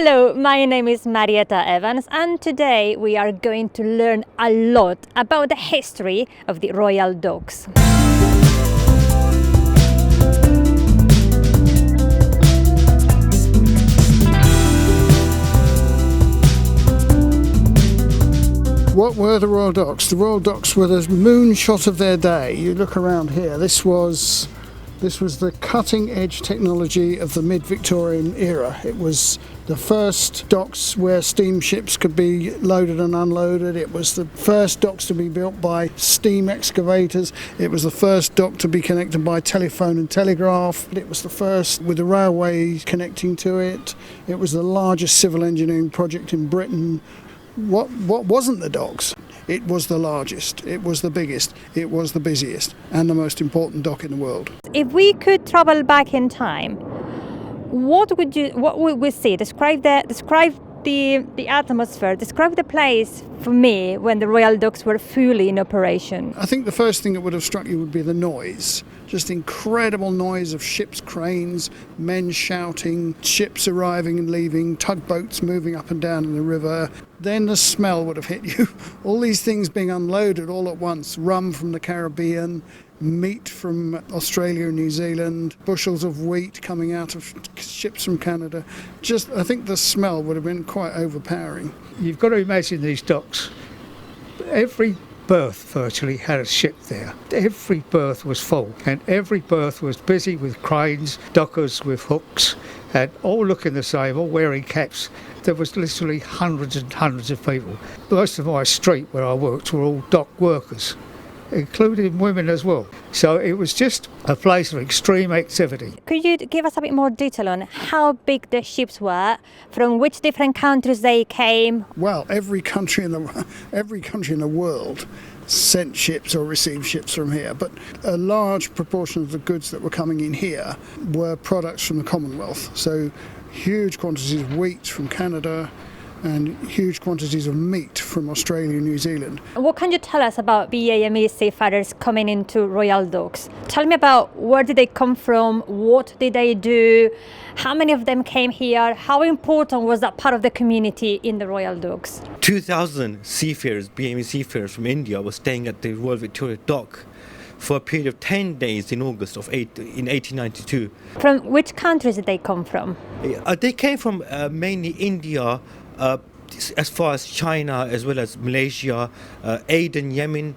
Hello, my name is Marietta Evans, and today we are going to learn a lot about the history of the Royal Docks. What were the Royal Docks? The Royal Docks were the moonshot of their day. You look around here, this was the cutting edge technology of the mid-Victorian era. It was the first docks where steamships could be loaded and unloaded. It was the first docks to be built by steam excavators. It was the first dock to be connected by telephone and telegraph. It was the first with the railway connecting to it. It was the largest civil engineering project in Britain. What wasn't the docks? It was the largest, it was the biggest, it was the busiest, and the most important dock in the world. If we could travel back in time, what would we see? Describe the atmosphere, describe the place for me when the Royal Docks were fully in operation. I think the first thing that would have struck you would be the noise. Just incredible noise of ships' cranes, men shouting, ships arriving and leaving, tugboats moving up and down in the river. Then the smell would have hit you. All these things being unloaded all at once. Rum from the Caribbean, meat from Australia and New Zealand, bushels of wheat coming out of ships from Canada. I think the smell would have been quite overpowering. You've got to imagine these docks. Every berth virtually had a ship there. Every berth was full, and every berth was busy with cranes, dockers with hooks, and all looking the same, all wearing caps. There was literally hundreds and hundreds of people. Most of my street where I worked were all dock workers, including women as well. So it was just a place of extreme activity. Could you give us a bit more detail on how big the ships were, from which different countries they came? Well, every country in the world sent ships or received ships from here, but a large proportion of the goods that were coming in here were products from the Commonwealth. So huge quantities of wheat from Canada, and huge quantities of meat from Australia and New Zealand. What can you tell us about BAME seafarers coming into Royal Docks? Tell me about where did they come from, what did they do, how many of them came here, how important was that part of the community in the Royal Docks? 2,000 seafarers, BAME seafarers from India were staying at the Royal Victoria Dock for a period of 10 days in August in 1892. From which countries did they come from? They came from mainly India, as far as China, as well as Malaysia, Aden, Yemen,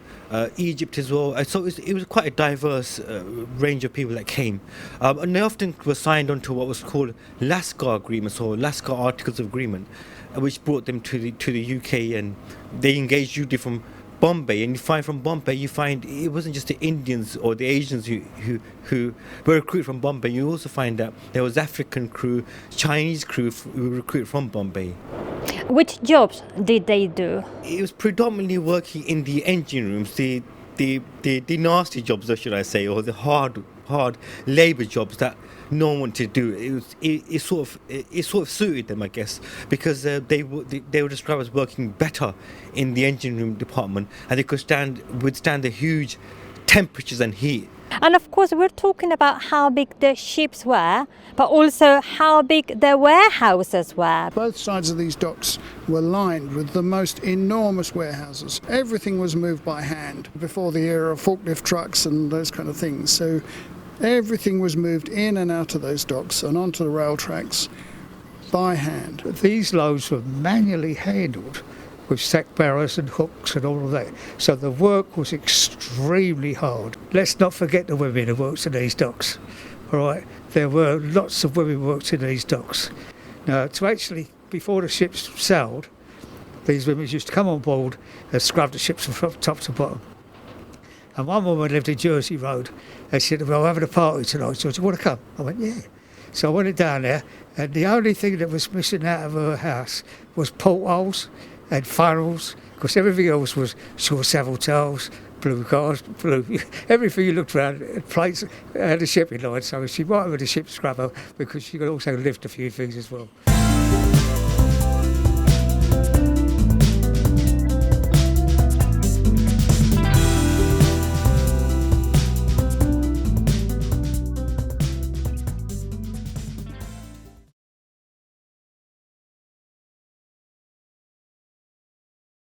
Egypt as well. So it was quite a diverse range of people that came. And they often were signed onto what was called Lascar agreements or Lascar Articles of Agreement, which brought them to the UK, and they engaged usually from Bombay. And from Bombay it wasn't just the Indians or the Asians who were recruited from Bombay. You also find that there was African crew, Chinese crew who were recruited from Bombay. Which jobs did they do? It was predominantly working in the engine rooms, the nasty jobs, should I say, or the hard labour jobs that no one wanted to do. It sort of suited them, I guess, because they were described as working better in the engine room department, and they could withstand the huge temperatures and heat. And of course, we're talking about how big the ships were, but also how big the warehouses were. Both sides of these docks were lined with the most enormous warehouses. Everything was moved by hand before the era of forklift trucks and those kind of things. So everything was moved in and out of those docks and onto the rail tracks by hand. These loads were manually handled with sack barrows and hooks and all of that. So the work was extremely hard. Let's not forget the women who worked in these docks. All right, there were lots of women who worked in these docks. Now, before the ships sailed, these women used to come on board and scrub the ships from top to bottom. And one woman lived in Jersey Road, and she said, "Well, we're having a party tonight, so do you want to come?" I went, "Yeah." So I went down there, and the only thing that was missing out of her house was portholes and funnels, because everything else was short saddle towels, blue cars, everything you looked around, plates, had a shipping line, so she might have had a ship scrubber because she could also lift a few things as well.